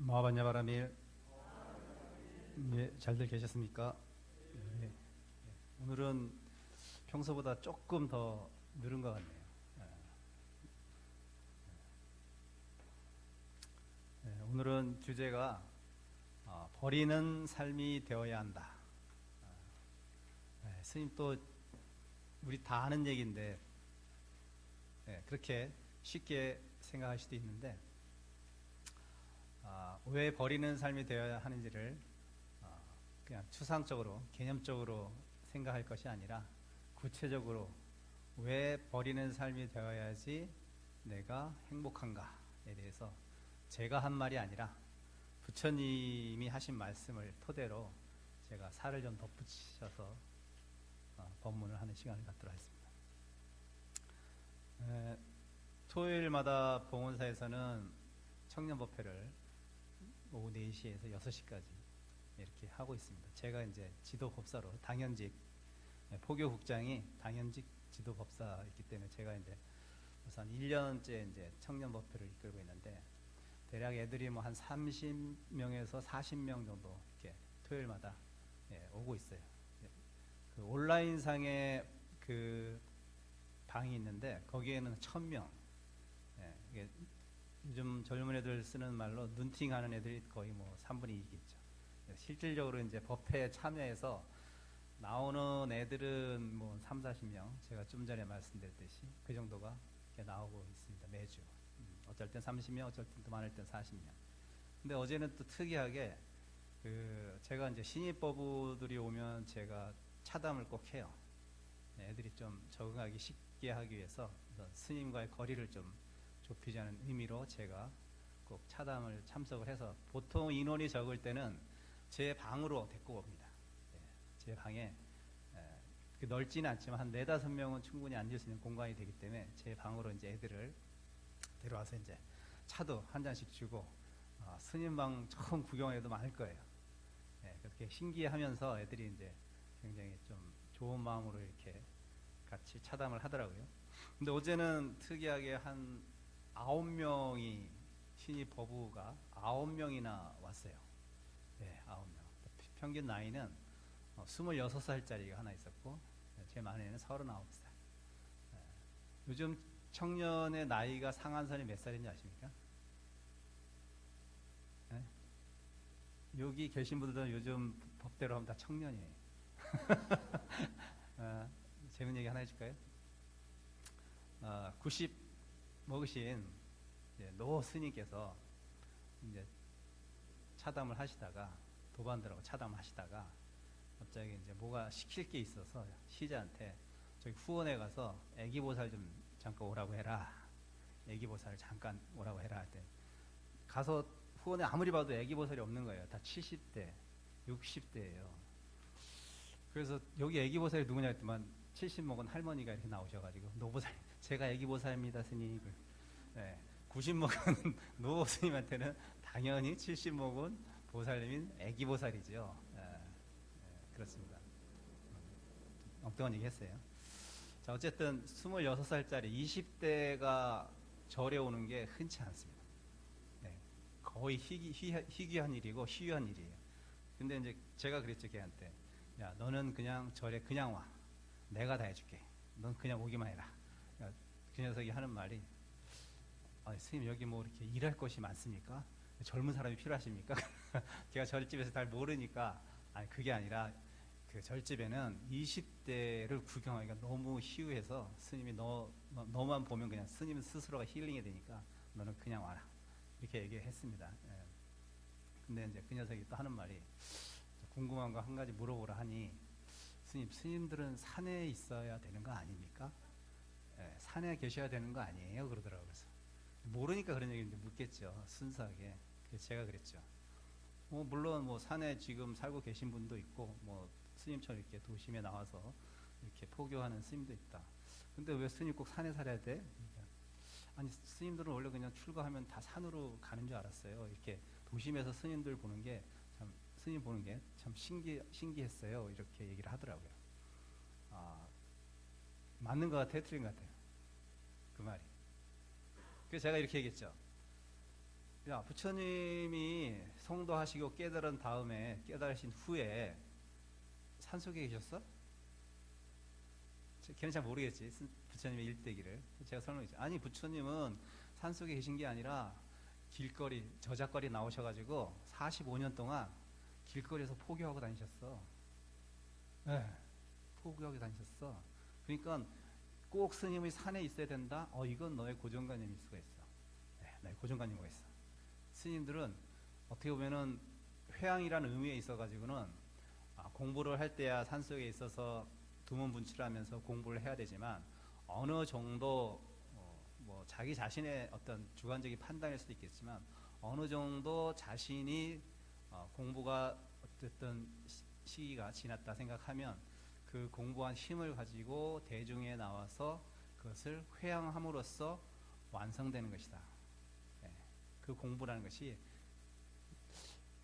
모아반야 바라밀. 예, 잘들 계셨습니까? 예, 오늘은 평소보다 조금 더 늘은 것 같네요. 오늘은 주제가 버리는 삶이 되어야 한다. 스님 또 우리 다 아는 얘기인데 그렇게 쉽게 생각할 수도 있는데 왜 버리는 삶이 되어야 하는지를 그냥 추상적으로 개념적으로 생각할 것이 아니라 구체적으로 왜 버리는 삶이 되어야지 내가 행복한가에 대해서 제가 한 말이 아니라 부처님이 하신 말씀을 토대로 제가 살을 좀 덧붙여서 법문을 하는 시간을 갖도록 하겠습니다. 토요일마다 봉원사에서는 청년법회를 오후 4시에서 6시까지 이렇게 하고 있습니다. 제가 이제 지도법사로 당연직, 포교국장이 당연직 지도법사이기 때문에 제가 이제 우선 1년째 이제 청년법회를 이끌고 있는데 대략 애들이 뭐 한 30명에서 40명 정도 이렇게 토요일마다 오고 있어요. 그 온라인상에 그 방이 있는데 거기에는 1000명. 이게 요즘 젊은 애들 쓰는 말로 눈팅하는 애들이 거의 뭐 3분의 2겠죠. 실질적으로 이제 법회에 참여해서 나오는 애들은 뭐 3, 40명, 제가 좀 전에 말씀드렸듯이 그 정도가 나오고 있습니다. 매주. 어쩔 땐 30명, 어쩔 땐 또 많을 땐 40명. 근데 어제는 또 특이하게 제가 이제 신입법우들이 오면 제가 차담을 꼭 해요. 애들이 좀 적응하기 쉽게 하기 위해서 스님과의 거리를 좀 좁히자는 의미로 제가 꼭 차담을 참석을 해서 보통 인원이 적을 때는 제 방으로 데리고 옵니다. 제 방에 넓지는 않지만 한 4, 5명은 충분히 앉을 수 있는 공간이 되기 때문에 제 방으로 이제 애들을 데려와서 이제 차도 한 잔씩 주고 스님 방 처음 구경한 애도 많을 거예요. 그렇게 신기해하면서 애들이 이제 굉장히 좀 좋은 마음으로 이렇게 같이 차담을 하더라고요. 근데 어제는 특이하게 한 9명이 신입 법우가 9명이나 왔어요. 9명. 평균 나이는 26살짜리가 하나 있었고 제 만에는 39살. 요즘 청년의 나이가 상한선이 몇 살인지 아십니까? 여기 계신 분들은 요즘 법대로 하면 다 청년이에요. 재밌는 얘기 하나 해줄까요? 90 먹으신 노 스님께서 이제 차담을 하시다가 도반들하고 차담을 하시다가 갑자기 이제 뭐가 시킬 게 있어서 시자한테 저기 후원에 가서 애기보살 좀 잠깐 오라고 해라. 애기보살 잠깐 오라고 해라 할 때 가서 후원에 아무리 봐도 애기보살이 없는 거예요. 다 70대, 60대예요. 그래서 여기 애기보살이 누구냐 했더만 70 먹은 할머니가 이렇게 나오셔가지고 노보살, 제가 애기보살입니다 스님. 90 먹은 노 스님한테는 당연히 70 먹은 보살님인 애기보살이죠. 그렇습니다. 엉뚱한 얘기 했어요. 자, 어쨌든 26살짜리 20대가 절에 오는 게 흔치 않습니다. 거의 희귀한 일이고 희귀한 일이에요. 근데 이제 제가 그랬죠, 걔한테. 야, 너는 그냥 절에 그냥 와. 내가 다 해줄게. 넌 그냥 오기만 해라. 그 녀석이 하는 말이, 스님 여기 뭐 이렇게 일할 것이 많습니까? 젊은 사람이 필요하십니까? 제가 절집에서 잘 모르니까, 아니 그게 아니라 그 절집에는 20대를 구경하기가 너무 희우해서 스님이 너만 보면 그냥 스님 스스로가 힐링이 되니까 너는 그냥 와라. 이렇게 얘기했습니다. 근데 이제 그 녀석이 또 하는 말이, 궁금한 거 한 가지 물어보라 하니, 스님들은 산에 있어야 되는 거 아닙니까? 산에 계셔야 되는 거 아니에요? 그러더라고요. 그래서 모르니까 그런 얘기를 묻겠죠. 순수하게. 그래서 제가 그랬죠. 물론 뭐 산에 지금 살고 계신 분도 있고, 뭐 스님처럼 이렇게 도심에 나와서 이렇게 포교하는 스님도 있다. 근데 왜 스님 꼭 산에 살아야 돼? 아니 스님들은 원래 그냥 출가하면 다 산으로 가는 줄 알았어요. 이렇게 도심에서 스님들 보는 게 참, 스님 보는 게 참 신기했어요. 이렇게 얘기를 하더라고요. 맞는 것 같아요, 틀린 것 같아요, 그 말이. 그래서 제가 이렇게 얘기했죠. 야, 부처님이 성도하시고 깨달은 다음에 깨달으신 후에 산속에 계셨어? 걔는 잘 모르겠지. 부처님의 일대기를 제가 설명했죠. 아니, 부처님은 산속에 계신 게 아니라 길거리 저작거리 나오셔가지고 45년 동안 길거리에서 포교하고 다니셨어. 네, 포교하고 다니셨어. 그러니까 꼭 스님이 산에 있어야 된다. 이건 너의 고정관념일 수가 있어. 네, 너의 고정관념이 있어. 스님들은 어떻게 보면은 회양이라는 의미에 있어가지고는 공부를 할 때야 산속에 있어서 두문분출하면서 공부를 해야 되지만 어느 정도 뭐 자기 자신의 어떤 주관적인 판단일 수도 있겠지만 어느 정도 자신이 공부가 어쨌든 시기가 지났다 생각하면 그 공부한 힘을 가지고 대중에 나와서 그것을 회양함으로써 완성되는 것이다. 네. 그 공부라는 것이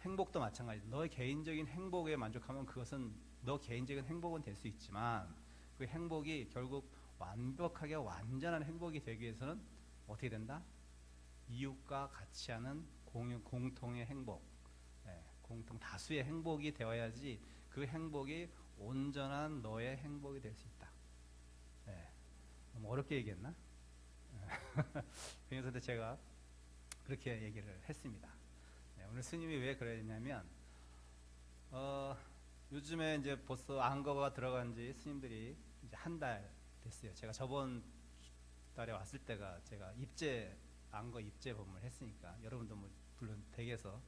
행복도 마찬가지. 너의 개인적인 행복에 만족하면 그것은 너 개인적인 행복은 될 수 있지만 그 행복이 결국 완벽하게 완전한 행복이 되기 위해서는 어떻게 된다? 이웃과 같이 하는 공통의 행복, 공통 다수의 행복이 되어야지 그 행복이 온전한 너의 행복이 될 수 있다. 너무 어렵게 얘기했나? 그래서 제가 그렇게 얘기를 했습니다. 오늘 스님이 왜 그랬냐면 요즘에 이제 벌써 안거가 들어간 지 스님들이 이제 한 달 됐어요. 제가 저번 달에 왔을 때가 제가 안거 입제 법문을 했으니까 여러분도 뭐 물론 댁에서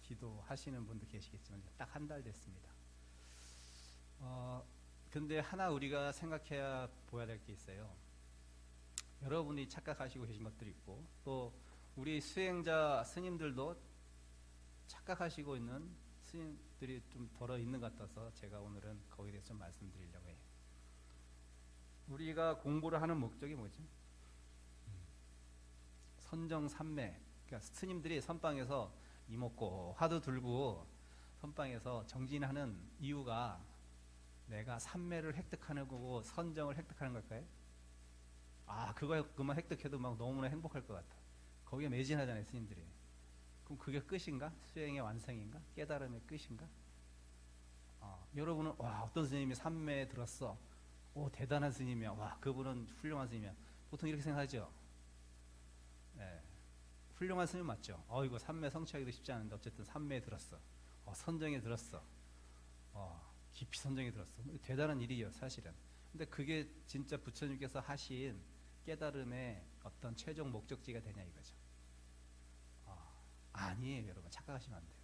기도하시는 분도 계시겠지만 딱 한 달 됐습니다. 근데 하나 우리가 생각해야 보아야 될 게 있어요. 여러분이 착각하시고 계신 것들이 있고 또 우리 수행자 스님들도 착각하시고 있는 스님들이 좀 덜어 있는 것 같아서 제가 오늘은 거기에 대해서 좀 말씀드리려고 해요. 우리가 공부를 하는 목적이 뭐지? 선정삼매. 그러니까 스님들이 선방에서 이먹고 화두 들고 선방에서 정진하는 이유가 내가 삼매를 획득하는 거고 선정을 획득하는 걸까요? 그만 획득해도 막 너무나 행복할 것 같아. 거기에 매진하잖아요, 스님들이. 그럼 그게 끝인가? 수행의 완성인가? 깨달음의 끝인가? 여러분은 어떤 스님이 삼매에 들었어. 대단한 스님이야. 그분은 훌륭한 스님이야. 보통 이렇게 생각하죠. 네. 훌륭한 스님 맞죠? 이거 삼매 성취하기도 쉽지 않은데 어쨌든 삼매에 들었어. 선정에 들었어. 깊이 선정에 들었어. 대단한 일이에요, 사실은. 근데 그게 진짜 부처님께서 하신 깨달음의 어떤 최종 목적지가 되냐 이거죠. 아니에요, 여러분. 착각하시면 안 돼요.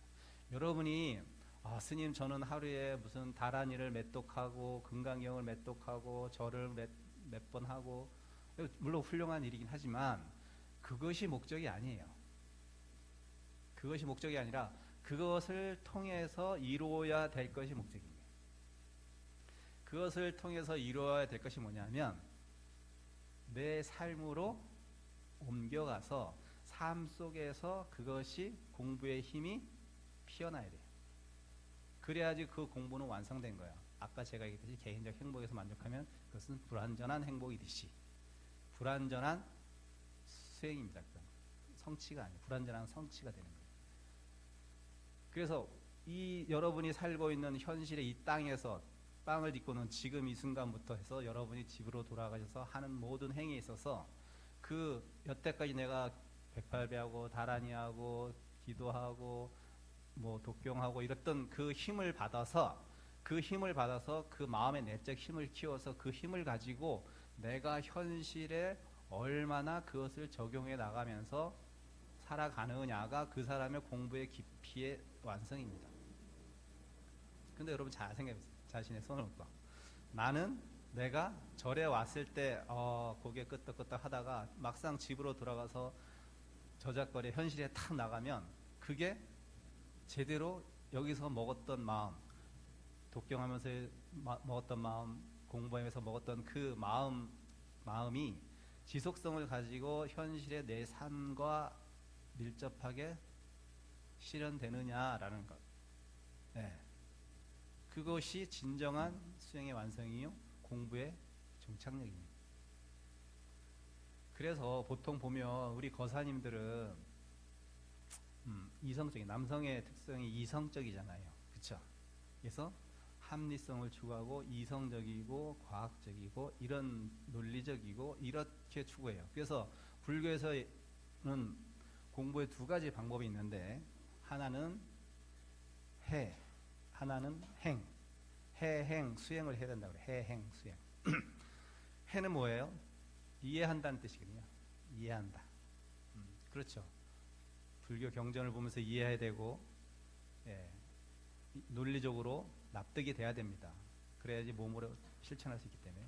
여러분이 스님 저는 하루에 무슨 다란이를 몇 독하고 금강경을 몇 독하고 절을 몇 번 하고 물론 훌륭한 일이긴 하지만 그것이 목적이 아니에요. 그것이 목적이 아니라 그것을 통해서 이루어야 될 것이 목적입니다. 그것을 통해서 이루어야 될 것이 뭐냐면 내 삶으로 옮겨가서 삶 속에서 그것이 공부의 힘이 피어나야 돼요. 그래야지 그 공부는 완성된 거야. 아까 제가 얘기했듯이 개인적 행복에서 만족하면 그것은 불완전한 행복이듯이 불완전한 수행입니다. 성취가 아니에요. 불완전한 성취가 되는 거예요. 그래서 이 여러분이 살고 있는 현실의 이 땅에서 빵을 딛고는 지금 이 순간부터 해서 여러분이 집으로 돌아가셔서 하는 모든 행위에 있어서 그 여태까지 내가 108배하고 다란이하고 기도하고 뭐 독경하고 이랬던 그 힘을 받아서 그 마음의 내적 힘을 키워서 그 힘을 가지고 내가 현실에 얼마나 그것을 적용해 나가면서 살아가느냐가 그 사람의 공부의 깊이의 완성입니다. 근데 여러분 잘 생각해보세요. 자신의 손을 놓고 나는 내가 절에 왔을 때 고개 끄덕끄덕 하다가 막상 집으로 돌아가서 저작거리 현실에 탁 나가면 그게 제대로 여기서 먹었던 마음, 독경하면서 먹었던 마음, 공부하면서 먹었던 그 마음이 지속성을 가지고 현실의 내 삶과 밀접하게 실현되느냐라는 것. 네. 그것이 진정한 수행의 완성이요 공부의 종착역입니다. 그래서 보통 보면 우리 거사님들은 이성적인 남성의 특성이 이성적이잖아요. 그렇죠? 그래서 합리성을 추구하고 이성적이고 과학적이고 이런 논리적이고 이렇게 추구해요. 그래서 불교에서는 공부에 두 가지 방법이 있는데 하나는 해, 하나는 행. 해, 행, 수행을 해야 된다고 그래요. 해, 행, 수행. 해는 뭐예요? 이해한다는 뜻이거든요. 이해한다. 그렇죠. 불교 경전을 보면서 이해해야 되고, 예, 논리적으로 납득이 돼야 됩니다. 그래야지 몸으로 실천할 수 있기 때문에.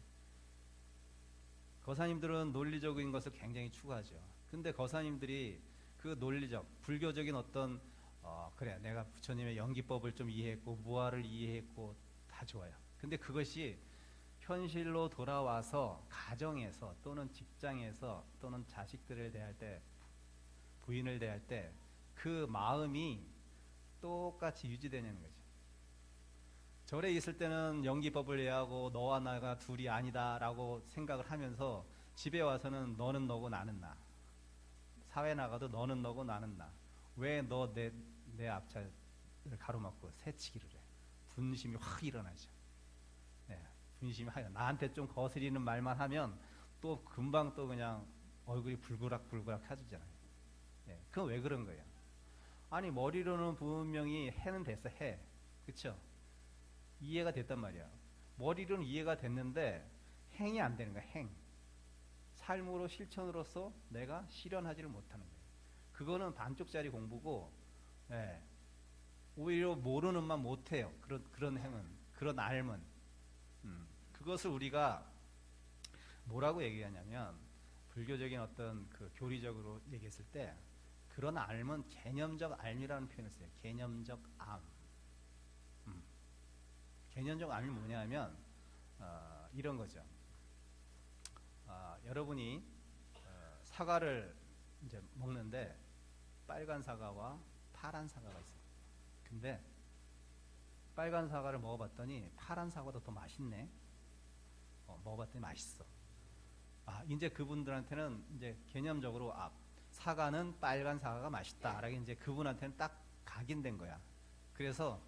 거사님들은 논리적인 것을 굉장히 추구하죠. 근데 거사님들이 그 논리적, 불교적인 어떤 그래 내가 부처님의 연기법을 좀 이해했고 무아를 이해했고 다 좋아요. 근데 그것이 현실로 돌아와서 가정에서 또는 직장에서 또는 자식들을 대할 때 부인을 대할 때 그 마음이 똑같이 유지되냐는 거죠. 절에 있을 때는 연기법을 이해하고 너와 나가 둘이 아니다라고 생각을 하면서 집에 와서는 너는 너고 나는 나. 사회 나가도 너는 너고 나는 나. 왜 너 내 앞차를 가로막고 새치기를 해. 분심이 확 일어나죠. 네, 분심이 확 일어나. 나한테 좀 거스리는 말만 하면 또 금방 또 그냥 얼굴이 불그락불그락 해지잖아요. 네, 그건 왜 그런 거예요? 아니 머리로는 분명히 해는 됐어. 해. 그쵸? 이해가 됐단 말이야. 머리로는 이해가 됐는데 행이 안 되는 거야. 행. 삶으로 실천으로서 내가 실현하지를 못하는 거예요. 그거는 반쪽짜리 공부고, 예, 오히려 모르는만 못해요. 그런 행은, 그런 알은. 그것을 우리가 뭐라고 얘기하냐면 불교적인 어떤 그 교리적으로 얘기했을 때 그런 알은 개념적 알이라는 표현을 써요. 개념적 암. 개념적 암이 뭐냐면 이런 거죠. 여러분이 사과를 이제 먹는데 빨간 사과와 파란 사과가 있어요. 근데 빨간 사과를 먹어봤더니 파란 사과도 더 맛있네. 먹어봤더니 맛있어. 이제 그분들한테는 이제 개념적으로 사과는 빨간 사과가 맛있다라고 이제 그분한테는 딱 각인된 거야. 그래서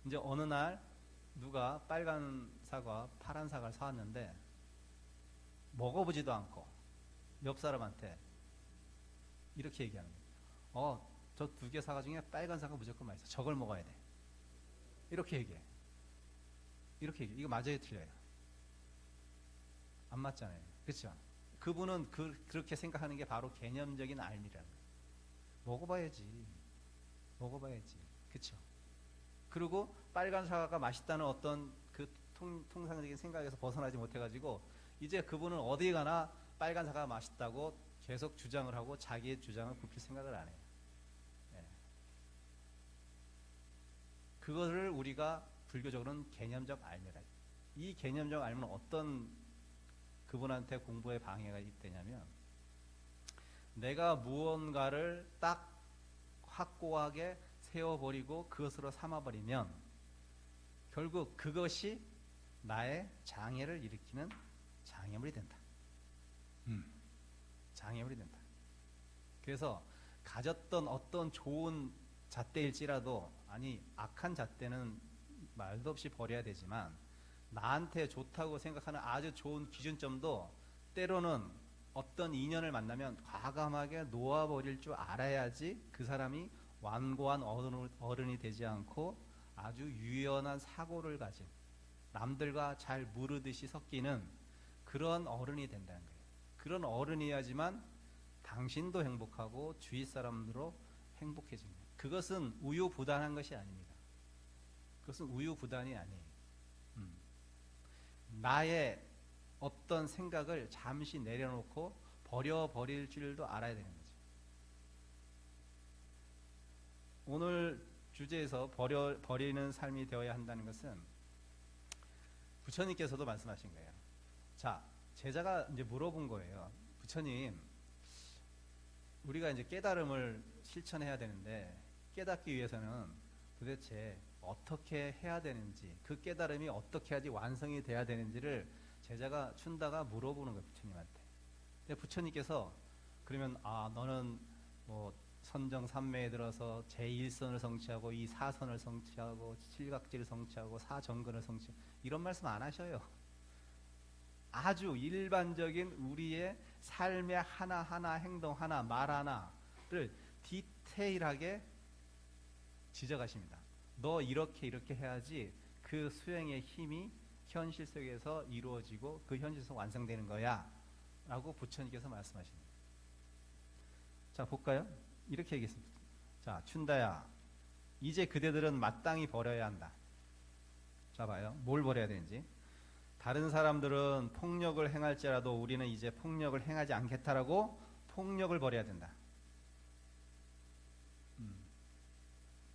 이제 어느 날 누가 빨간 사과, 파란 사과를 사왔는데 먹어보지도 않고 옆 사람한테 이렇게 얘기하는 거예요. 저 두 개 사과 중에 빨간 사과 무조건 맛있어. 저걸 먹어야 돼. 이렇게 얘기해. 이렇게 얘기해. 이거 맞아요, 틀려요? 안 맞잖아요. 그렇죠? 그분은 그렇게 생각하는 게 바로 개념적인 알미라는 거예요. 먹어봐야지. 먹어봐야지. 그렇죠? 그리고 빨간 사과가 맛있다는 어떤 그 통상적인 생각에서 벗어나지 못해가지고 이제 그분은 어디 가나 빨간 사과가 맛있다고 계속 주장을 하고 자기의 주장을 굽힐 생각을 안 해요. 네. 그것을 우리가 불교적으로는 개념적 알미라. 이 개념적 알미는 어떤 그분한테 공부에 방해가 있대냐면 내가 무언가를 딱 확고하게 세워버리고 그것으로 삼아버리면 결국 그것이 나의 장애를 일으키는 장애물이 된다. 장애물이 된다. 그래서 가졌던 어떤 좋은 잣대일지라도 악한 잣대는 말도 없이 버려야 되지만 나한테 좋다고 생각하는 아주 좋은 기준점도 때로는 어떤 인연을 만나면 과감하게 놓아버릴 줄 알아야지 그 사람이 완고한 어른이 되지 않고 아주 유연한 사고를 가진 남들과 잘 무르듯이 섞이는 그런 어른이 된다는 거예요. 그런 어른이야지만 당신도 행복하고 주위 사람들로 행복해집니다. 그것은 우유부단한 것이 아닙니다. 그것은 우유부단이 아니에요. 나의 어떤 생각을 잠시 내려놓고 버려버릴 줄도 알아야 되는 거죠. 오늘 주제에서 버리는 삶이 되어야 한다는 것은 부처님께서도 말씀하신 거예요. 자, 제자가 이제 물어본 거예요. 부처님, 우리가 이제 깨달음을 실천해야 되는데 깨닫기 위해서는 도대체 어떻게 해야 되는지, 그 깨달음이 어떻게 해야지 완성이 돼야 되는지를 제자가 춘다가 물어보는 거예요, 부처님한테. 근데 부처님께서 그러면 너는 뭐 선정삼매에 들어서 제1선을 성취하고 이4선을 성취하고 칠각지를 성취하고 사정근을 성취하고 이런 말씀 안 하셔요. 아주 일반적인 우리의 삶의 하나하나 행동 하나 말 하나를 디테일하게 지적하십니다. 너 이렇게 해야지 그 수행의 힘이 현실 속에서 이루어지고 그 현실 속 완성되는 거야 라고 부처님께서 말씀하십니다. 자 볼까요? 이렇게 얘기했습니다. 자 춘다야, 이제 그대들은 마땅히 버려야 한다. 자 봐요, 뭘 버려야 되는지. 다른 사람들은 폭력을 행할지라도 우리는 이제 폭력을 행하지 않겠다라고 폭력을 버려야 된다.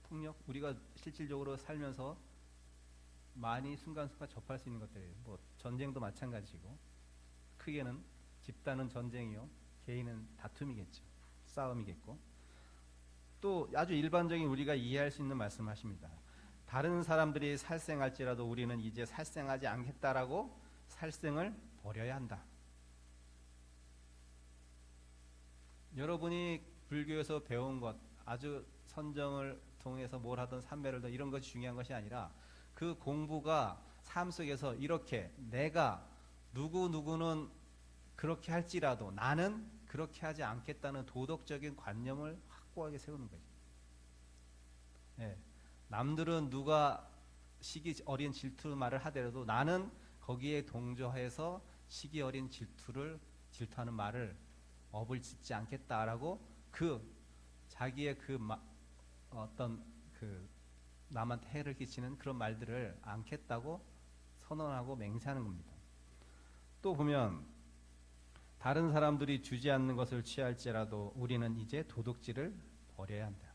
폭력, 우리가 실질적으로 살면서 많이 순간순간 접할 수 있는 것들이에요. 뭐 전쟁도 마찬가지고, 크게는 집단은 전쟁이요, 개인은 다툼이겠죠. 싸움이겠고. 또 아주 일반적인 우리가 이해할 수 있는 말씀하십니다. 다른 사람들이 살생할지라도 우리는 이제 살생하지 않겠다라고 살생을 버려야 한다. 여러분이 불교에서 배운 것, 아주 선정을 통해서 뭘 하든 삼매를 하든 이런 것이 중요한 것이 아니라 그 공부가 삶 속에서 이렇게 내가 누구는 그렇게 할지라도 나는 그렇게 하지 않겠다는 도덕적인 관념을 확고하게 세우는 거죠. 예. 남들은 누가 시기 어린 질투 말을 하더라도 나는 거기에 동조해서 시기 어린 질투하는 말을 업을 짓지 않겠다라고 그 자기의 어떤 남한테 해를 끼치는 그런 말들을 않겠다고 선언하고 맹세하는 겁니다. 또 보면 다른 사람들이 주지 않는 것을 취할지라도 우리는 이제 도둑질을 버려야 한다.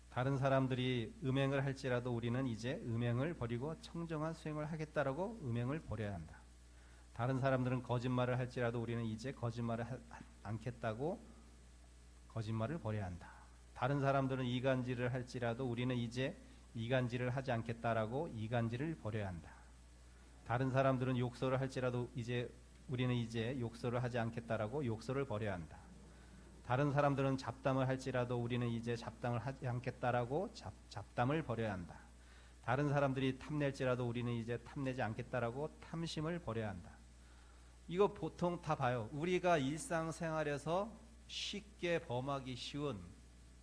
다른 사람들이 음행을 할지라도 우리는 이제 음행을 버리고 청정한 수행을 하겠다라고 음행을 버려야 한다. 다른 사람들은 거짓말을 할지라도 우리는 이제 거짓말을 않겠다고 거짓말을 버려야 한다. 다른 사람들은 이간질을 할지라도 우리는 이제 이간질을 하지 않겠다라고 이간질을 버려야 한다. 다른 사람들은 욕설을 할지라도 우리는 이제 욕설을 하지 않겠다라고 욕설을 버려야 한다. 다른 사람들은 잡담을 할지라도 우리는 이제 잡담을 하지 않겠다라고 잡담을 버려야 한다. 다른 사람들이 탐낼지라도 우리는 이제 탐내지 않겠다라고 탐심을 버려야 한다. 이거 보통 다 봐요. 우리가 일상생활에서 쉽게 범하기 쉬운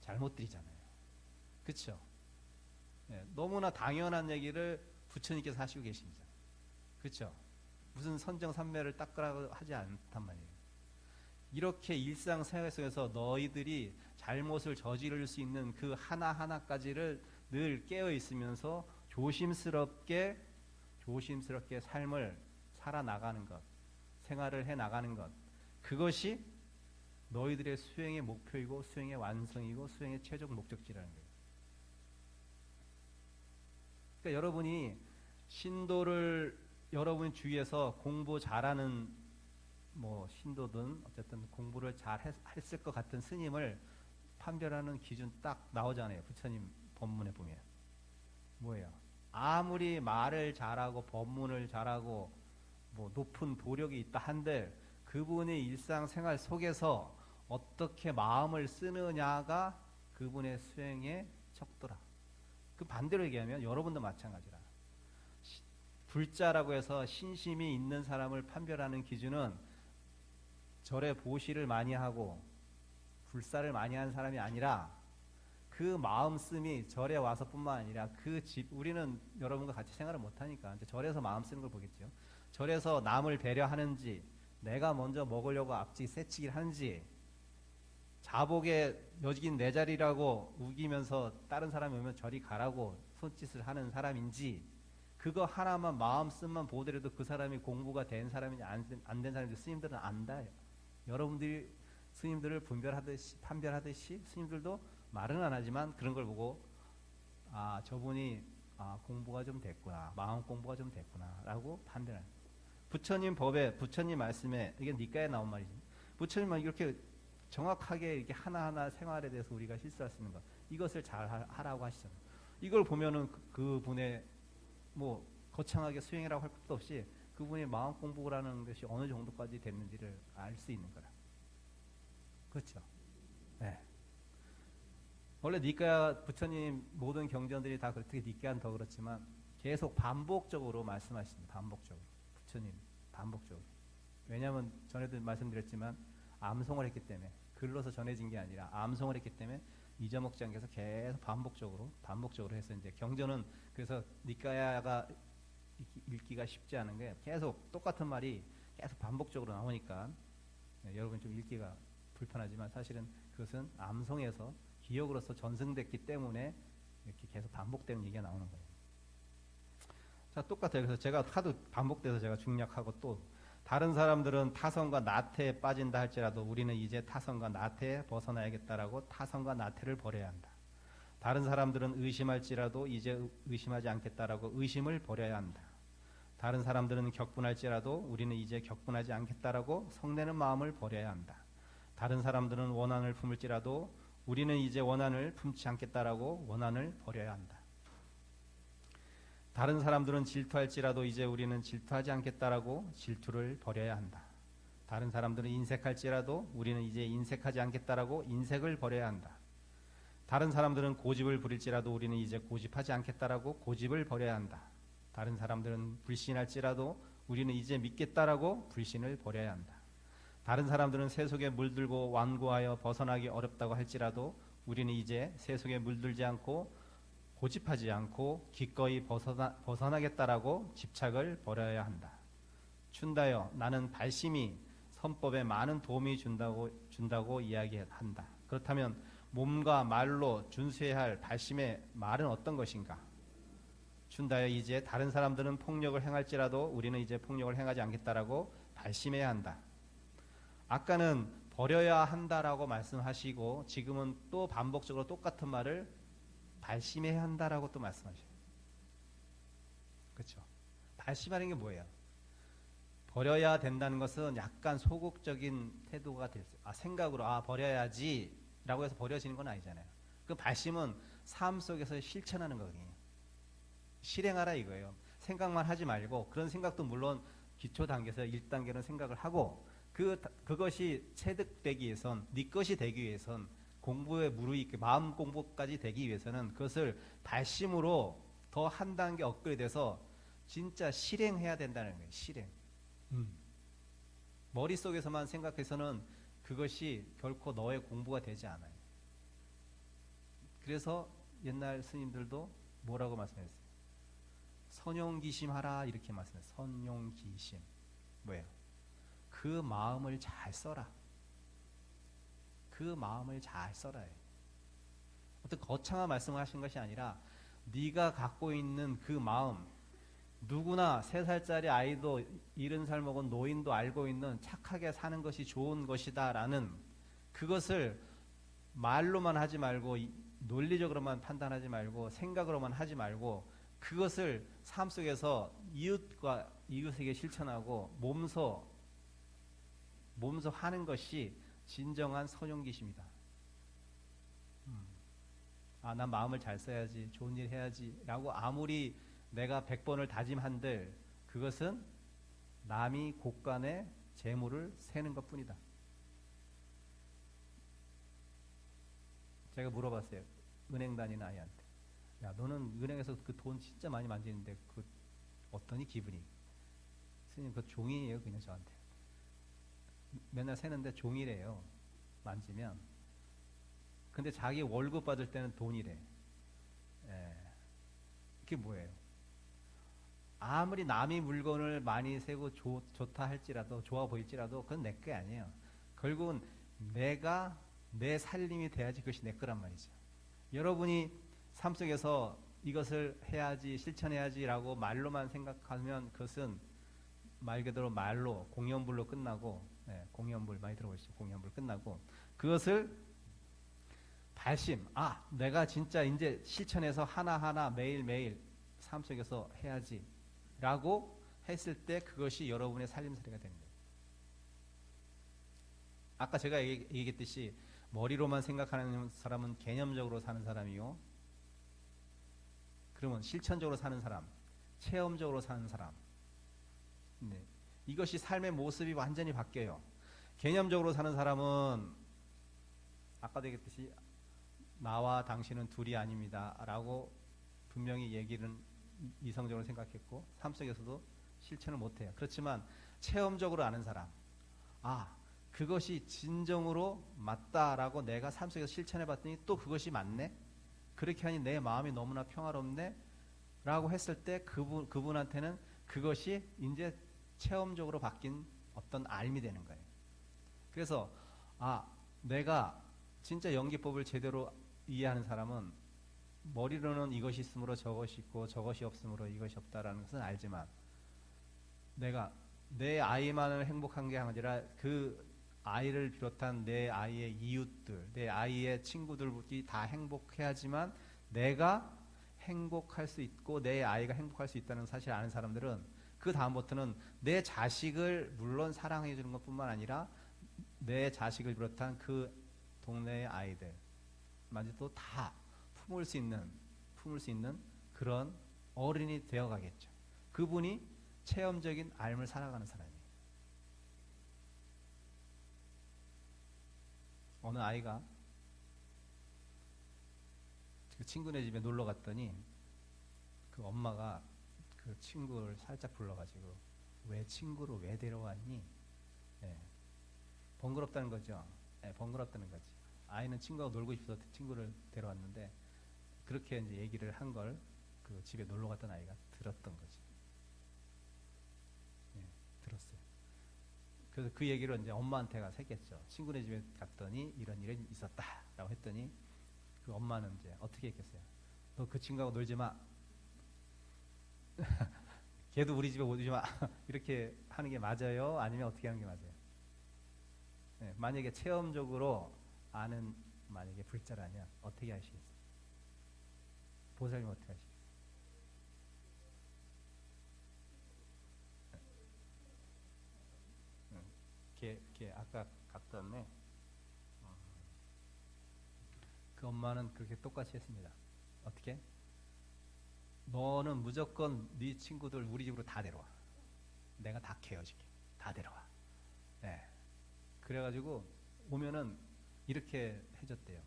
잘못들이잖아요. 그렇죠? 네, 너무나 당연한 얘기를 부처님께서 하시고 계십니다. 그렇죠? 무슨 선정삼매를 닦으라고 하지 않단 말이에요. 이렇게 일상생활 속에서 너희들이 잘못을 저지를 수 있는 그 하나하나까지를 늘 깨어 있으면서 조심스럽게 삶을 살아나가는 것, 생활을 해나가는 것, 그것이 너희들의 수행의 목표이고 수행의 완성이고 수행의 최종 목적지라는 거예요. 그러니까 여러분이 신도를 여러분 주위에서 공부 잘하는 신도든 어쨌든 공부를 잘 했을 것 같은 스님을 판별하는 기준 딱 나오잖아요. 부처님 법문에 보면 뭐예요? 아무리 말을 잘하고 법문을 잘하고 높은 도력이 있다 한들 그분의 일상생활 속에서 어떻게 마음을 쓰느냐가 그분의 수행의 척도라. 그 반대로 얘기하면 여러분도 마찬가지라. 불자라고 해서 신심이 있는 사람을 판별하는 기준은 절에 보시를 많이 하고 불사를 많이 한 사람이 아니라 그 마음씀이 절에 와서뿐만 아니라 우리는 여러분과 같이 생활을 못하니까 절에서 마음 쓰는 걸 보겠죠. 절에서 남을 배려하는지 내가 먼저 먹으려고 앞뒤 새치기를 하는지 자복에 여긴 내 자리라고 우기면서 다른 사람이 오면 저리 가라고 손짓을 하는 사람인지 그거 하나만 마음씀만 보더라도 그 사람이 공부가 된 사람인지 안 된 사람인지 스님들은 안다요. 여러분들이 스님들을 판별하듯이 스님들도 말은 안 하지만 그런 걸 보고 저분이 공부가 좀 됐구나, 마음 공부가 좀 됐구나 라고 판별합니다. 부처님 법에 부처님 말씀에 이게 니까에 나온 말이지. 부처님은 이렇게 정확하게 이렇게 하나하나 생활에 대해서 우리가 실수할 수 있는 것 이것을 잘 하라고 하시잖아요. 이걸 보면은 그분의 거창하게 수행이라고 할 것도 없이 그분의 마음 공부라는 것이 어느 정도까지 됐는지를 알 수 있는 거라. 그렇죠? 네. 원래 니까야 부처님 모든 경전들이 다 그렇게 니까야는 더 그렇지만 계속 반복적으로 말씀하십니다. 반복적으로 부처님 반복적으로. 왜냐하면 전에도 말씀드렸지만 암송을 했기 때문에 글로서 전해진 게 아니라 암송을 했기 때문에 잊어먹지 않게 해서 계속 반복적으로 해서 이제 경전은 그래서 니까야가 읽기가 쉽지 않은 게 계속 똑같은 말이 계속 반복적으로 나오니까 여러분 좀 읽기가 불편하지만 사실은 그것은 암송에서 기억으로서 전승됐기 때문에 이렇게 계속 반복되는 얘기가 나오는 거예요. 자, 똑같아요. 그래서 제가 하도 반복돼서 제가 중략하고 또 다른 사람들은 타성과 나태에 빠진다 할지라도 우리는 이제 타성과 나태에 벗어나야겠다라고 타성과 나태를 버려야 한다. 다른 사람들은 의심할지라도 이제 의심하지 않겠다라고 의심을 버려야 한다. 다른 사람들은 격분할지라도 우리는 이제 격분하지 않겠다라고 성내는 마음을 버려야 한다. 다른 사람들은 원한을 품을지라도 우리는 이제 원한을 품지 않겠다라고 원한을 버려야 한다. 다른 사람들은 질투할지라도 이제 우리는 질투하지 않겠다라고 질투를 버려야 한다. 다른 사람들은 인색할지라도 우리는 이제 인색하지 않겠다라고 인색을 버려야 한다. 다른 사람들은 고집을 부릴지라도 우리는 이제 고집하지 않겠다라고 고집을 버려야 한다. 다른 사람들은 불신할지라도 우리는 이제 믿겠다라고 불신을 버려야 한다. 다른 사람들은 새 속에 물들고 완고하여 벗어나기 어렵다고 할지라도 우리는 이제 새 속에 물들지 않고 고집하지 않고 기꺼이 벗어나겠다라고 집착을 버려야 한다. 춘다여 나는 발심이 선법에 많은 도움이 준다고 이야기한다. 그렇다면 몸과 말로 준수해야 할 발심의 말은 어떤 것인가? 춘다여 이제 다른 사람들은 폭력을 행할지라도 우리는 이제 폭력을 행하지 않겠다라고 발심해야 한다. 아까는 버려야 한다라고 말씀하시고 지금은 또 반복적으로 똑같은 말을 발심해야 한다라고 또 말씀하셔요. 그렇죠? 발심하는 게 뭐예요? 버려야 된다는 것은 약간 소극적인 태도가 될 수, 생각으로 버려야지라고 해서 버려지는 건 아니잖아요. 그 발심은 삶 속에서 실천하는 거거든요. 실행하라 이거예요. 생각만 하지 말고 그런 생각도 물론 기초 단계에서 1단계는 생각을 하고 그것이 체득되기 위해선 네 것이 되기 위해선 공부에 무르익게 마음 공부까지 되기 위해서는 그것을 발심으로 더 한 단계 업그레이드해서 진짜 실행해야 된다는 거예요. 실행. 머릿속에서만 생각해서는 그것이 결코 너의 공부가 되지 않아요. 그래서 옛날 스님들도 뭐라고 말씀했어요? 선용기심하라 이렇게 말씀했어요. 선용기심. 뭐예요? 그 마음을 잘 써라. 그 마음을 잘 써라. 어떤 거창한 말씀을 하신 것이 아니라 네가 갖고 있는 그 마음, 누구나 3살짜리 아이도 70살 먹은 노인도 알고 있는 착하게 사는 것이 좋은 것이다 라는 그것을 말로만 하지 말고 논리적으로만 판단하지 말고 생각으로만 하지 말고 그것을 삶 속에서 이웃에게 실천하고 몸소 하는 것이 진정한 선용기심이다. 난 마음을 잘 써야지, 좋은 일 해야지 라고 아무리 내가 100번을 다짐한들 그것은 남이 곳간에 재물을 세는 것 뿐이다. 제가 물어봤어요. 은행 다니는 아이한테. 야, 너는 은행에서 그 돈 진짜 많이 만지는데 그 어떠니 기분이? 스님 그 종이에요 그냥 저한테. 맨날 세는데 종이래요. 만지면. 근데 자기 월급 받을 때는 돈이래. 그게 뭐예요? 아무리 남이 물건을 많이 세고 좋다 할지라도 좋아 보일지라도 그건 내 게 아니에요. 결국은 내가 내 살림이 돼야지 그것이 내 거란 말이죠. 여러분이 삶 속에서 이것을 해야지 실천해야지라고 말로만 생각하면 그것은 말 그대로 말로 공연불로 끝나고 공연불 많이 들어보시죠. 공연불 끝나고 그것을 발심 내가 진짜 이제 실천해서 하나하나 매일매일 삶 속에서 해야지 라고 했을 때 그것이 여러분의 살림살이가 되는 거예요. 아까 제가 얘기했듯이 머리로만 생각하는 사람은 개념적으로 사는 사람이요. 그러면 실천적으로 사는 사람, 체험적으로 사는 사람. 이것이 삶의 모습이 완전히 바뀌어요. 개념적으로 사는 사람은 아까도 얘기했듯이 나와 당신은 둘이 아닙니다라고 분명히 얘기는 이성적으로 생각했고 삶 속에서도 실천을 못해요. 그렇지만 체험적으로 아는 사람, 아 그것이 진정으로 맞다라고 내가 삶 속에서 실천해봤더니 또 그것이 맞네. 그렇게 하니 내 마음이 너무나 평화롭네. 라고 했을 때 그분한테는 그것이 이제 체험적으로 바뀐 어떤 알미 되는 거예요. 그래서 아 내가 진짜 연기법을 제대로 이해하는 사람은 머리로는 이것이 있으므로 저것이 있고 저것이 없으므로 이것이 없다라는 것은 알지만 내가 내 아이만을 행복한 게 아니라 그 아이를 비롯한 내 아이의 이웃들, 내 아이의 친구들이 다 행복해야지만 내가 행복할 수 있고 내 아이가 행복할 수 있다는 사실을 아는 사람들은 그 다음부터는 내 자식을 물론 사랑해 주는 것뿐만 아니라 내 자식을 비롯한 그 동네의 아이들 만지도 다 품을 수 있는 그런 어른이 되어 가겠죠. 그분이 체험적인 삶을 살아가는 사람이에요. 어느 아이가 그 친구네 집에 놀러 갔더니 그 엄마가 그 친구를 살짝 불러가지고 왜 친구를 왜 데려왔니? 예, 번거롭다는 거죠. 예, 번거롭다는 거지. 아이는 친구하고 놀고 싶어서 친구를 데려왔는데 그렇게 이제 얘기를 한 걸 그 집에 놀러 갔던 아이가 들었던 거지. 예, 들었어요. 그래서 그 얘기를 이제 엄마한테가 새겼죠. 친구네 집에 갔더니 이런 일이 있었다라고 했더니 그 엄마는 이제 어떻게 했겠어요? 너 그 친구하고 놀지 마. 걔도 우리 집에 오지 마. 이렇게 하는 게 맞아요? 아니면 어떻게 하는 게 맞아요? 네, 만약에 체험적으로 아는 만약에 불자라면 어떻게 하시겠어요? 보살님 어떻게 하시겠어요? 걔 아까 갔던 애, 그 엄마는 그렇게 똑같이 했습니다. 어떻게? 너는 무조건 네 친구들 우리 집으로 다 데려와. 내가 다 케어줄게. 다 데려와. 네. 그래가지고 오면은 이렇게 해줬대요.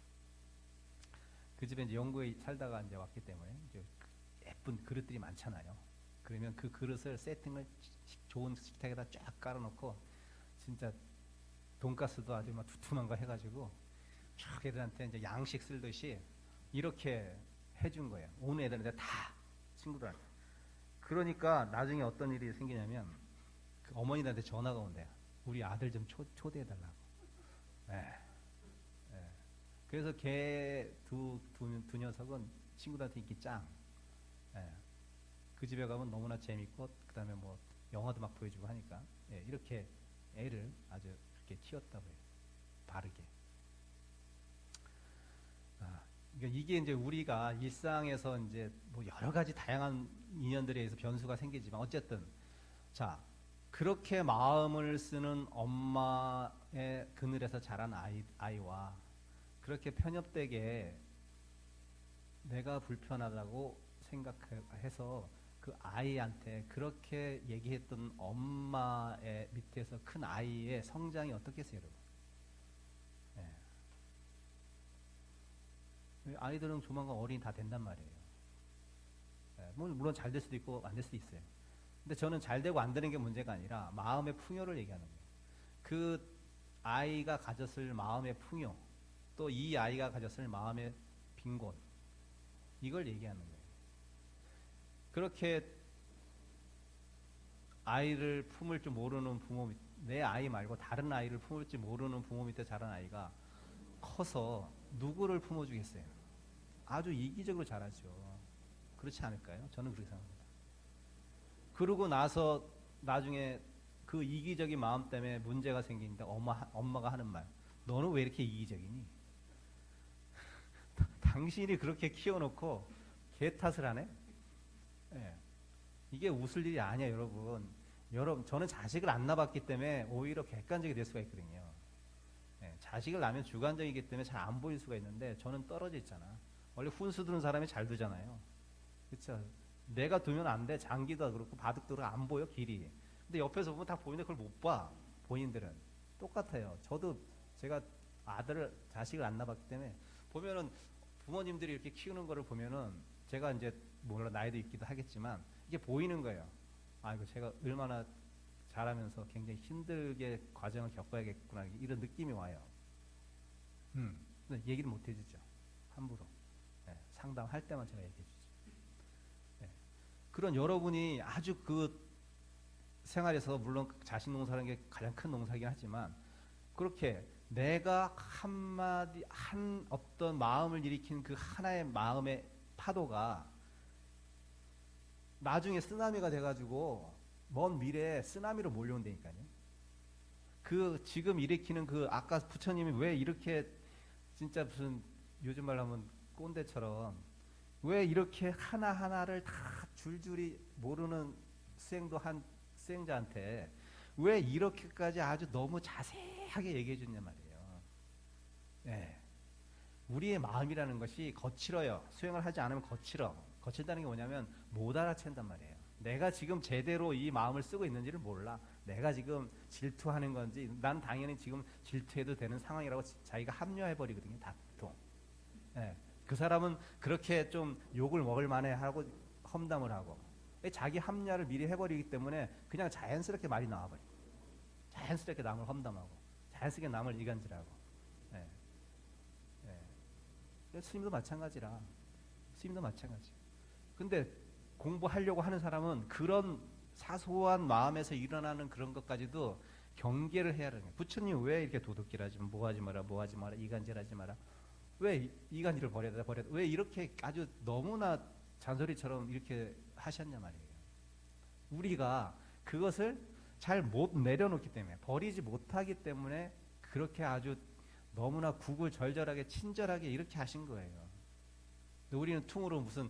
그 집에 이제 영국에 살다가 이제 왔기 때문에 이제 예쁜 그릇들이 많잖아요. 그러면 그 그릇을 세팅을 좋은 식탁에다 쫙 깔아놓고 진짜 돈가스도 아주 막 두툼한 거 해가지고 쭉 애들한테 이제 양식 쓸듯이 이렇게 해준 거예요. 오는 애들한테 다 친구들한테. 그러니까 나중에 어떤 일이 생기냐면 그 어머니들한테 전화가 온대요. 우리 아들 좀 초대해달라고. 네. 네. 그래서 걔 두 녀석은 친구들한테 인기 짱. 네. 그 집에 가면 너무나 재밌고 그 다음에 뭐 영화도 막 보여주고 하니까 이렇게 애를 아주 그렇게 키웠다고 해요. 바르게. 그러니까 이게 이제 우리가 일상에서 이제 뭐 여러 가지 다양한 인연들에 의해서 변수가 생기지만 어쨌든 자 그렇게 마음을 쓰는 엄마의 그늘에서 자란 아이와 그렇게 편협되게 내가 불편하다고 생각해서 그 아이한테 그렇게 얘기했던 엄마의 밑에서 큰 아이의 성장이 어떻겠어요, 여러분? 예. 아이들은 조만간 어린이 다 된단 말이에요. 예, 물론 잘 될 수도 있고 안 될 수도 있어요. 근데 저는 잘 되고 안 되는 게 문제가 아니라 마음의 풍요를 얘기하는 거예요. 그 아이가 가졌을 마음의 풍요, 또 이 아이가 가졌을 마음의 빈곤, 이걸 얘기하는 거예요. 그렇게 아이를 품을 줄 모르는 부모, 내 아이 말고 다른 아이를 품을 줄 모르는 부모 밑에 자란 아이가 커서 누구를 품어주겠어요? 아주 이기적으로 자라죠. 그렇지 않을까요? 저는 그렇게 생각합니다. 그러고 나서 나중에 그 이기적인 마음 때문에 문제가 생기는데 엄마가 하는 말, 너는 왜 이렇게 이기적이니? 당신이 그렇게 키워놓고 개 탓을 하네? 예. 이게 웃을 일이 아니야, 여러분. 저는 자식을 안 낳았기 때문에 오히려 객관적이 될 수가 있거든요. 예. 자식을 낳으면 주관적이기 때문에 잘 안 보일 수가 있는데 저는 떨어져 있잖아. 원래 훈수 두는 사람이 잘 두잖아요. 그렇죠? 내가 두면 안 돼. 장기도 그렇고 바둑도 안 보여, 길이. 근데 옆에서 보면 다 보이는데 그걸 못 봐. 본인들은. 똑같아요. 제가 아들을 자식을 안 낳았기 때문에 보면은 부모님들이 이렇게 키우는 거를 보면은 제가 이제 물론 나이도 있기도 하겠지만 이게 보이는 거예요. 아 이거 제가 얼마나 자라면서 굉장히 힘들게 과정을 겪어야겠구나 이런 느낌이 와요. 근데 얘기를 못 해주죠. 함부로. 예, 상담할 때만 제가 얘기해 주죠. 예. 그런 여러분이 아주 그 생활에서 물론 자식 농사라는 게 가장 큰 농사이긴 하지만 그렇게 내가 한마디 한 어떤 마음을 일으킨 그 하나의 마음의 파도가 나중에 쓰나미가 돼가지고 먼 미래에 쓰나미로 몰려온다니까요. 그 지금 일으키는 그 아까 부처님이 왜 이렇게 진짜 무슨 요즘 말로 하면 꼰대처럼 왜 이렇게 하나하나를 다 줄줄이 모르는 수행도 한 수행자한테 왜 이렇게까지 아주 너무 자세하게 얘기해 줬냐 말이에요. 네. 우리의 마음이라는 것이 거칠어요. 수행을 하지 않으면 거칠어. 거칠다는 게 뭐냐면 못 알아챈단 말이에요. 내가 지금 제대로 이 마음을 쓰고 있는지를 몰라. 내가 지금 질투하는 건지 난 당연히 지금 질투해도 되는 상황이라고 자기가 합리화해버리거든요. 다 보통. 네. 그 사람은 그렇게 좀 욕을 먹을 만해 하고 험담을 하고 자기 합리화를 미리 해버리기 때문에 그냥 자연스럽게 말이 나와버려. 자연스럽게 남을 험담하고 자연스럽게 남을 이간질하고. 네. 네. 스님도 마찬가지라. 스님도 마찬가지. 근데 공부하려고 하는 사람은 그런 사소한 마음에서 일어나는 그런 것까지도 경계를 해야 하는 거예요. 부처님 왜 이렇게 도둑질 하지 뭐 하지 마라 뭐 하지 마라 이간질하지 마라 왜 이간질을 버려야 왜 이렇게 아주 너무나 잔소리처럼 이렇게 하셨냐 말이에요. 우리가 그것을 잘 못 내려놓기 때문에 버리지 못하기 때문에 그렇게 아주 너무나 구구절절하게 친절하게 이렇게 하신 거예요. 우리는 퉁으로 무슨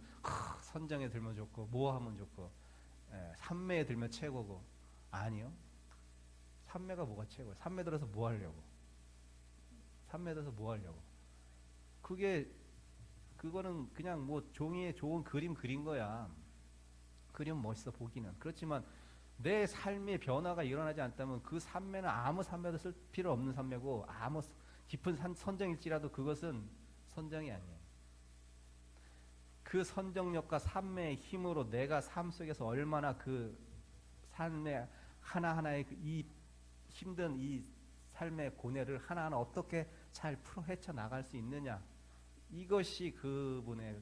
선정에 들면 좋고 뭐 하면 좋고 삼매에 들면 최고고 아니요. 삼매가 뭐가 최고예요? 삼매 들어서 뭐 하려고? 삼매 들어서 뭐 하려고? 그거는 그냥 뭐 종이에 좋은 그림 그린 거야. 그림 멋있어 보기는. 그렇지만 내 삶의 변화가 일어나지 않다면 그 삼매는 아무 삼매도 쓸 필요 없는 삼매고 아무 깊은 선정일지라도 그것은 선정이 아니에요. 그 선정력과 삼매의 힘으로 내가 삶 속에서 얼마나 그 삶의 하나하나의 이 힘든 이 삶의 고뇌를 하나하나 어떻게 잘 풀어 헤쳐 나갈 수 있느냐. 이것이 그분의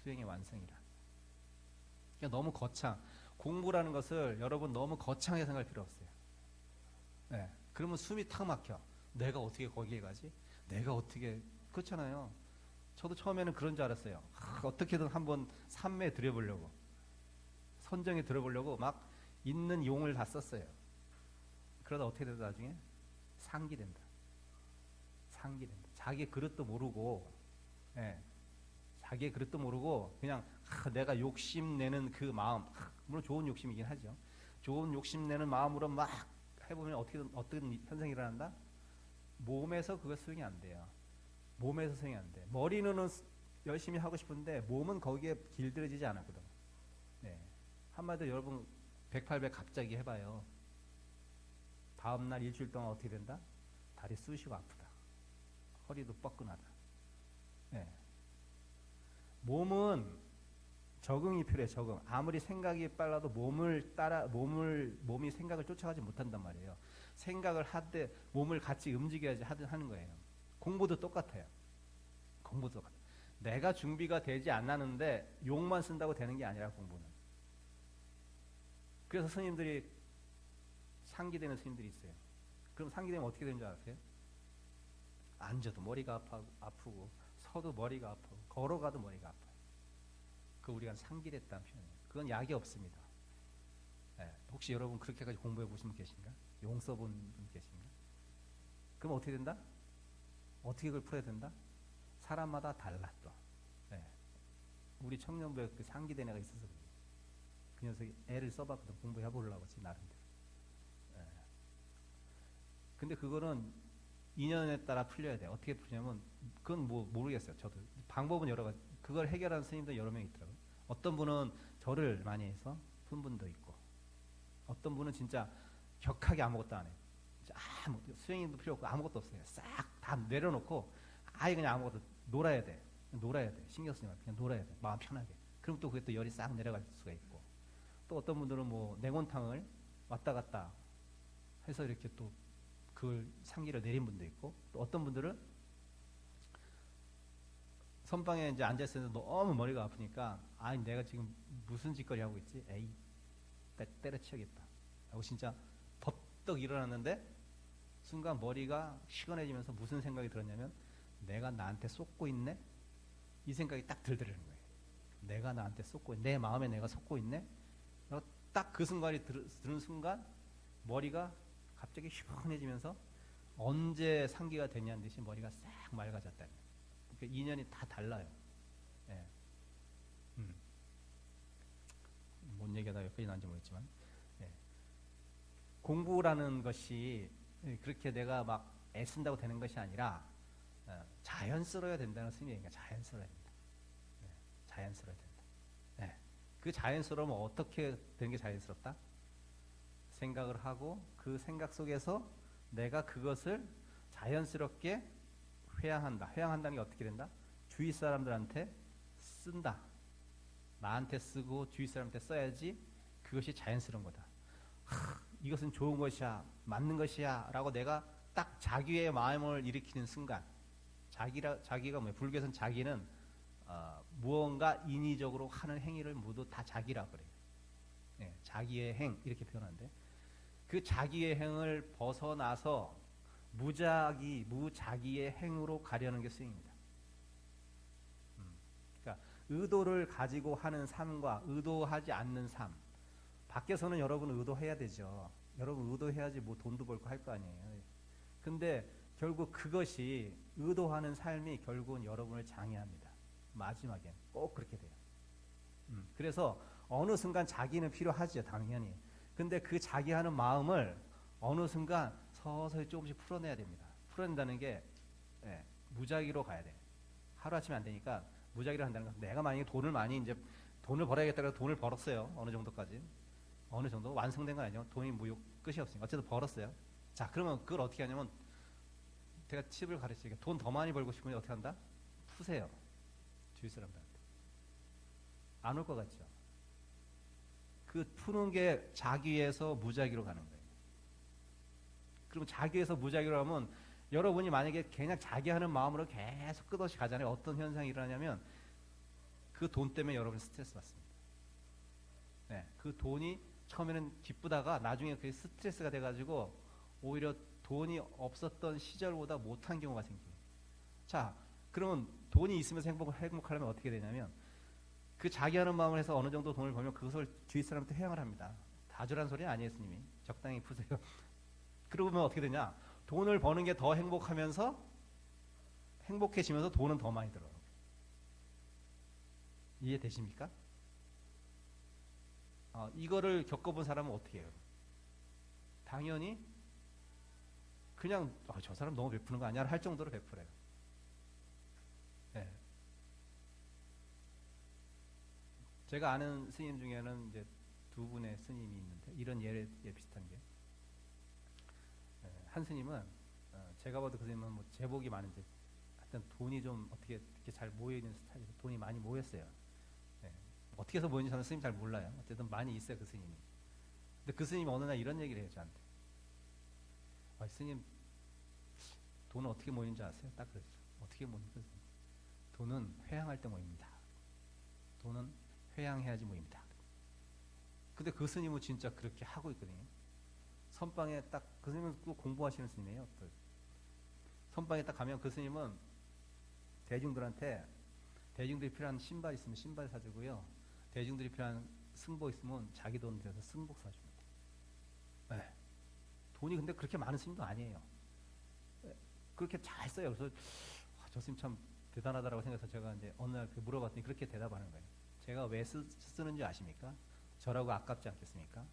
수행의 완성이라. 그러니까 너무 거창. 공부라는 것을 여러분 너무 거창하게 생각할 필요 없어요. 네. 그러면 숨이 탁 막혀. 내가 어떻게 거기에 가지? 내가 어떻게 그렇잖아요. 저도 처음에는 그런 줄 알았어요. 어떻게든 한번 삼매에 들여보려고 선정에 들어보려고 막 있는 용을 다 썼어요. 그러다 어떻게 된다 나중에? 상기된다. 상기된다. 자기의 그릇도 모르고 자기의 그릇도 모르고 그냥 내가 욕심내는 그 마음 물론 좋은 욕심이긴 하죠. 좋은 욕심내는 마음으로 막 해보면 어떤 현상이 일어난다? 몸에서 그거 수행이 안 돼요. 몸에서 수행이 안 돼. 머리는 열심히 하고 싶은데 몸은 거기에 길들여지지 않았거든. 네. 한마디로 여러분 108배 갑자기 해봐요. 다음날 일주일 동안 어떻게 된다? 다리 쑤시고 아프다. 허리도 뻐근하다. 네. 몸은 적응이 필요해. 적응. 아무리 생각이 빨라도 몸이 생각을 쫓아가지 못한단 말이에요. 생각을 하되 몸을 같이 움직여야지 하는 거예요. 공부도 똑같아요. 공부도 똑같아요. 내가 준비가 되지 않았는데 욕만 쓴다고 되는 게 아니라 공부는. 그래서 스님들이 상기되는 스님들이 있어요. 그럼 상기되면 어떻게 되는 줄 아세요? 앉아도 머리가 아프고 서도 머리가 아프고 걸어가도 머리가 아파요. 그 우리가 상기됐다는 표현이에요. 그건 약이 없습니다. 네. 혹시 여러분 그렇게까지 공부해 보신 분 계신가? 용 써본 분 계신가? 그럼 어떻게 된다? 어떻게 그걸 풀어야 된다? 사람마다 달라 또. 네. 우리 청년부에 그 상기된 애가 있어서 그래요. 그 녀석이 애를 써봤거든. 공부해보려고 지 나름대로. 네. 근데 그거는 인연에 따라 풀려야 돼. 어떻게 풀냐면 그건 뭐 모르겠어요. 저도 방법은 여러 가지. 그걸 해결하는 스님도 여러 명 있더라고요. 어떤 분은 절을 많이 해서 푼 분도 있고 어떤 분은 진짜 격하게 아무것도 안 해요. 아무 수행도 필요 없고 아무것도 없어요. 싹 다 내려놓고 아예 그냥 아무것도 놀아야 돼. 놀아야 돼. 신경 쓰지 말고 그냥 놀아야 돼. 마음 편하게. 그럼 또 그게 또 열이 싹 내려갈 수가 있고. 또 어떤 분들은 뭐 냉온탕을 왔다 갔다 해서 이렇게 또 그걸 상기를 내린 분도 있고, 또 어떤 분들은 선방에 이제 앉아있어서 너무 머리가 아프니까 아니 내가 지금 무슨 짓거리 하고 있지? 에이 때려치우겠다 하고 진짜 버떡 일어났는데 순간 머리가 시원해지면서 무슨 생각이 들었냐면 내가 나한테 쏟고 있네? 이 생각이 딱 들더라는 거예요. 내가 나한테 쏟고 있네. 내 마음에 내가 쏟고 있네? 딱 그 순간이 들은 순간 머리가 갑자기 시원해지면서 언제 상기가 됐냐는 듯이 머리가 싹 맑아졌다는 거예요. 그러니까 인연이 다 달라요. 예. 뭔 얘기가 다 여기까지 나는지 모르겠지만, 예. 공부라는 것이 그렇게 내가 막 애쓴다고 되는 것이 아니라 자연스러워야 된다는 스님이니까 자연스러워야 된다. 예. 자연스러워야 된다. 예. 그 자연스러우면 어떻게 되는 게 자연스럽다? 생각을 하고 그 생각 속에서 내가 그것을 자연스럽게 회양한다. 회양한다는 게 어떻게 된다? 주위 사람들한테 쓴다. 나한테 쓰고 주위 사람한테 써야지 그것이 자연스러운 거다. 이것은 좋은 것이야, 맞는 것이야 라고 내가 딱 자기의 마음을 일으키는 순간, 자기가 뭐야? 불교에서는 자기는 무언가 인위적으로 하는 행위를 모두 다 자기라 그래요. 예, 자기의 행 이렇게 표현하는데, 그 자기의 행을 벗어나서 무자기의 행으로 가려는 게 수행입니다. 그러니까 의도를 가지고 하는 삶과 의도하지 않는 삶. 밖에서는 여러분 의도해야 되죠. 여러분 의도해야지 뭐 돈도 벌고 할 거 아니에요. 근데 결국 그것이 의도하는 삶이 결국은 여러분을 장애합니다. 마지막엔 꼭 그렇게 돼요. 그래서 어느 순간 자기는 필요하죠, 당연히. 근데 그 자기 하는 마음을 어느 순간 서서히 조금씩 풀어내야 됩니다. 풀어낸다는 게 무작위로 가야 돼. 하루아침에 안 되니까 무작위로 한다는 건, 내가 만약에 돈을 벌어야겠다고 돈을 벌었어요. 어느 정도까지. 어느 정도 완성된 건 아니죠. 돈이 무효 끝이 없으니까 어쨌든 벌었어요. 자, 그러면 그걸 어떻게 하냐면 제가 팁을 가르치니까 돈 더 많이 벌고 싶으면 어떻게 한다? 푸세요. 주위 사람들한테. 안 올 것 같죠? 그 푸는 게 자기에서 무작위로 가는 거예요. 그럼 자기에서 무작위로 하면 여러분이 만약에 그냥 자기 하는 마음으로 계속 끝없이 가잖아요. 어떤 현상이 일어나냐면 그 돈 때문에 여러분이 스트레스 받습니다. 네, 그 돈이 처음에는 기쁘다가 나중에 그게 스트레스가 돼가지고 오히려 돈이 없었던 시절보다 못한 경우가 생겨요. 자, 그러면 돈이 있으면서 행복하려면 어떻게 되냐면 그 자기 하는 마음을 해서 어느 정도 돈을 벌면 그것을 주위 사람한테 회양을 합니다. 다 주란 소리 아니에요, 스님이. 적당히 푸세요. 그러면 어떻게 되냐? 돈을 버는 게 더 행복해지면서 돈은 더 많이 들어요. 이해되십니까? 이거를 겪어본 사람은 어떻게 해요? 당연히 그냥 저 사람 너무 베푸는 거 아니야? 할 정도로 베풀어요. 네. 제가 아는 스님 중에는 이제 두 분의 스님이 있는데 이런 예에 비슷한 게, 한 스님은 제가 봐도 그 스님은 뭐 제복이 많은데 하여튼 돈이 좀 어떻게 이렇게 잘 모여 있는 스타일에서 돈이 많이 모였어요. 네. 어떻게 해서 모였는지 저는 스님 잘 몰라요. 어쨌든 많이 있어요, 그 스님이. 근데 그 스님이 어느 날 이런 얘기를 해요, 저한테. 스님, 돈은 어떻게 모이는지 아세요? 딱 그랬죠. 어떻게 모입니까? 돈은 회양할 때 모입니다. 돈은 회양해야지 모입니다. 근데 그 스님은 진짜 그렇게 하고 있거든요. 선방에 딱, 그 스님은 또 공부하시는 스님이에요. 선방에 딱 가면 그 스님은 대중들이 필요한 신발 있으면 신발 사주고요. 대중들이 필요한 승복 있으면 자기 돈 들여서 승복 사줍니다. 네. 돈이 근데 그렇게 많은 스님도 아니에요. 네. 그렇게 잘 써요. 그래서 저 스님 참 대단하다라고 생각해서 제가 이제 어느 날 물어봤더니 그렇게 대답하는 거예요. 제가 왜 쓰는지 아십니까? 저라고 아깝지 않겠습니까?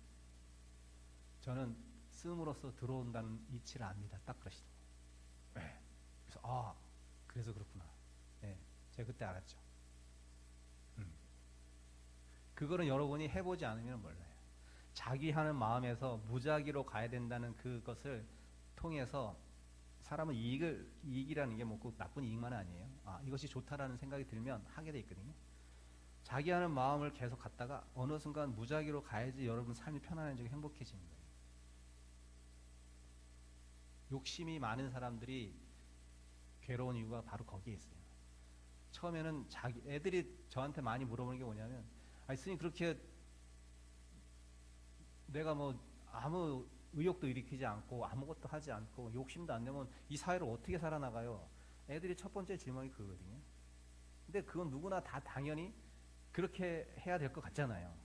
저는 쓰므로써 들어온다는 이치를 압니다. 딱 그러시더라고요. 네. 그래서 그래서 그렇구나. 네. 제가 그때 알았죠. 그거는 여러분이 해보지 않으면 몰라요. 자기 하는 마음에서 무작위로 가야 된다는 그것을 통해서 사람은 이익이라는 게 뭐 꼭 나쁜 이익만은 아니에요. 이것이 좋다라는 생각이 들면 하게 돼 있거든요. 자기 하는 마음을 계속 갖다가 어느 순간 무작위로 가야지 여러분 삶이 편안해지고 행복해지는 거예요. 욕심이 많은 사람들이 괴로운 이유가 바로 거기에 있어요. 처음에는 애들이 저한테 많이 물어보는 게 뭐냐면, 아니 스님 그렇게 내가 뭐 아무 의욕도 일으키지 않고 아무것도 하지 않고 욕심도 안 내면 이 사회를 어떻게 살아나가요? 애들이 첫 번째 질문이 그거거든요. 근데 그건 누구나 다 당연히 그렇게 해야 될 것 같잖아요.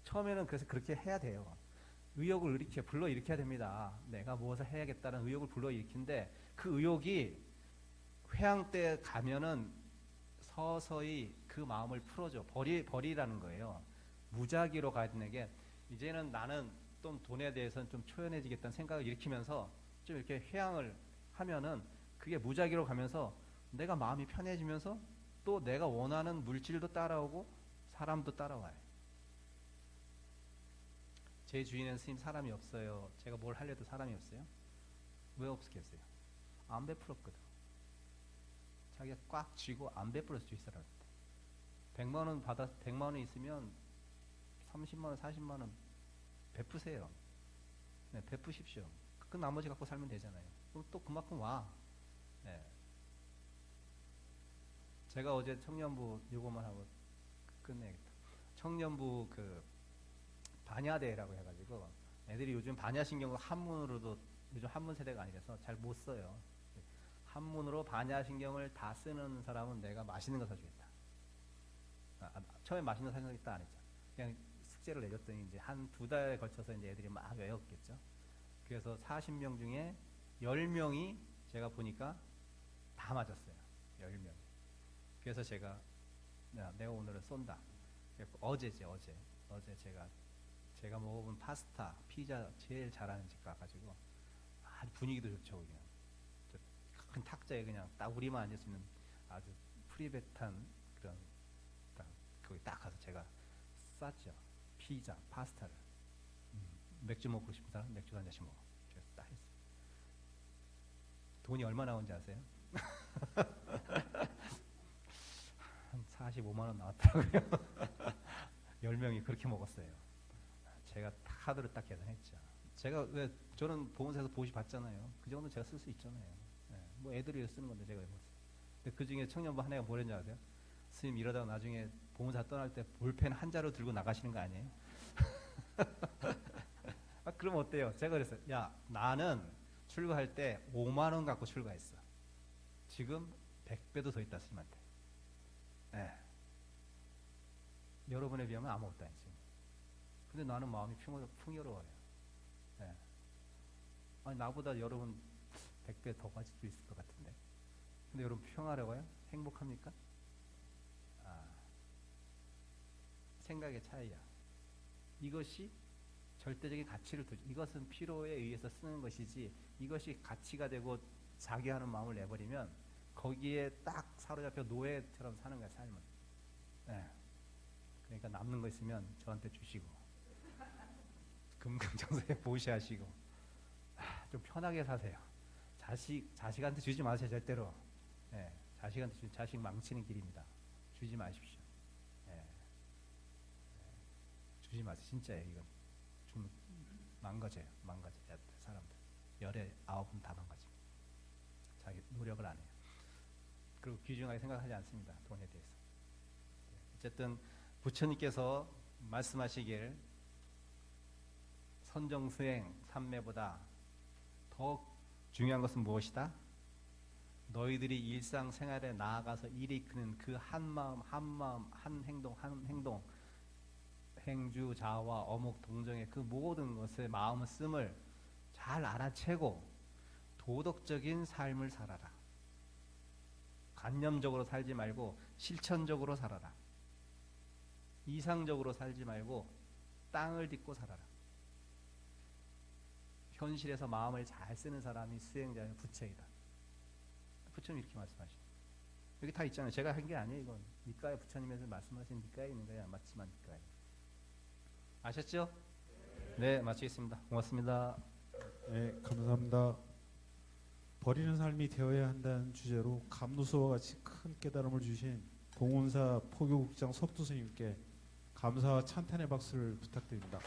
처음에는 그래서 그렇게 해야 돼요. 의욕을 불러일으켜야 됩니다. 내가 무엇을 해야겠다는 의욕을 불러일으키는데 그 의욕이 회항 때 가면은 서서히 그 마음을 풀어줘. 버리라는 거예요. 무작위로 가야 되는 게 이제는 나는 좀 돈에 대해서는 좀 초연해지겠다는 생각을 일으키면서 좀 이렇게 회항을 하면은 그게 무작위로 가면서 내가 마음이 편해지면서 또 내가 원하는 물질도 따라오고 사람도 따라와요. 제 주위에는 스님 사람이 없어요. 제가 뭘 하려도 사람이 없어요. 왜 없겠어요? 안 베풀었거든. 자기가 꽉 쥐고 안 베풀어서 주위 사람. 100만 원 있으면 30만 원, 40만 원 베푸세요. 네, 베푸십시오. 그 나머지 갖고 살면 되잖아요. 그럼 또 그만큼 와. 네. 제가 어제 청년부 요거만 하고 끝내야겠다. 청년부 그 반야대라고 해가지고 애들이 요즘 반야신경을 한문으로도 요즘 한문 세대가 아니라서 잘 못 써요. 한문으로 반야신경을 다 쓰는 사람은 내가 맛있는 거 사주겠다. 처음에 맛있는 거 사주겠다 안 했죠. 그냥 숙제를 내줬더니 이제 한 2달에 걸쳐서 이제 애들이 막 외웠겠죠. 그래서 40명 중에 10명이 제가 보니까 다 맞았어요. 10명. 그래서 제가 내가 오늘은 쏜다. 어제지 어제 제가 먹어본 파스타, 피자 제일 잘하는 집 가가지고 아주 분위기도 좋죠. 그냥 큰 탁자에 그냥 딱 우리만 앉을 수 있는 아주 프리베탄 그런 거기 딱 가서 제가 쌌죠. 피자, 파스타를. 맥주 먹고 싶은 사람 맥주 한 잔씩 먹어. 그래서 딱 했어요. 돈이 얼마 나온지 아세요? 한 45만 원 나왔더라고요. 10명이 그렇게 먹었어요. 제가 카드를 딱 계산했죠. 제가 왜 저는 보험사에서 보시 받잖아요. 그 정도 제가 쓸 수 있잖아요. 네, 뭐 애들이 쓰는 건데 제가 왜 못 써요. 근데 그 중에 청년부 한 애가 뭐랬는지 아세요? 스님 이러다가 나중에 보험사 떠날 때 볼펜 한 자루 들고 나가시는 거 아니에요? 그럼 어때요? 제가 그랬어요. 야, 나는 출가할 때 5만 원 갖고 출가했어. 지금 100배도 더 있다 스님한테. 네. 여러분에 비하면 아무것도 아니지. 근데 나는 마음이 풍요로워요. 네. 아니 나보다 여러분 100배 더 가질 수 있을 것 같은데. 근데 여러분 평화로워요? 행복합니까? 생각의 차이야. 이것이 절대적인 가치를 두죠. 이것은 필요에 의해서 쓰는 것이지 이것이 가치가 되고 자기 하는 마음을 내버리면 거기에 딱 사로잡혀 노예처럼 사는 거야 삶은. 네. 그러니까 남는 거 있으면 저한테 주시고 금강정서에 보시하시고 좀 편하게 사세요. 자식한테 주지 마세요 절대로. 네. 자식한테 자식 망치는 길입니다. 주지 마십시오. 네. 주지 마세요. 진짜예요. 이건 좀 망가져요. 사람들. 열에 9은 다 망가집니다. 자기 노력을 안 해요. 그리고 귀중하게 생각하지 않습니다. 돈에 대해서. 어쨌든 부처님께서 말씀하시길 선정수행 삼매보다 더 중요한 것은 무엇이다? 너희들이 일상생활에 나아가서 일이키는 그 한 마음, 한 행동, 행주, 자와, 어묵, 동정의 그 모든 것에 마음을 쓰임을 잘 알아채고 도덕적인 삶을 살아라. 관념적으로 살지 말고 실천적으로 살아라. 이상적으로 살지 말고 땅을 딛고 살아라. 현실에서 마음을 잘 쓰는 사람이 수행자의 부처이다. 부처님 이렇게 말씀하시죠. 여기 다 있잖아요. 제가 한 게 아니에요. 이건 니까에 부처님에서 말씀하신 니까에 있는 거야. 맞지만 니까에. 아셨죠? 네, 마치겠습니다. 고맙습니다. 네, 감사합니다. 버리는 삶이 되어야 한다는 주제로 감로서와 같이 큰 깨달음을 주신 봉온사 포교국장 석두 스님께 감사와 찬탄의 박수를 부탁드립니다.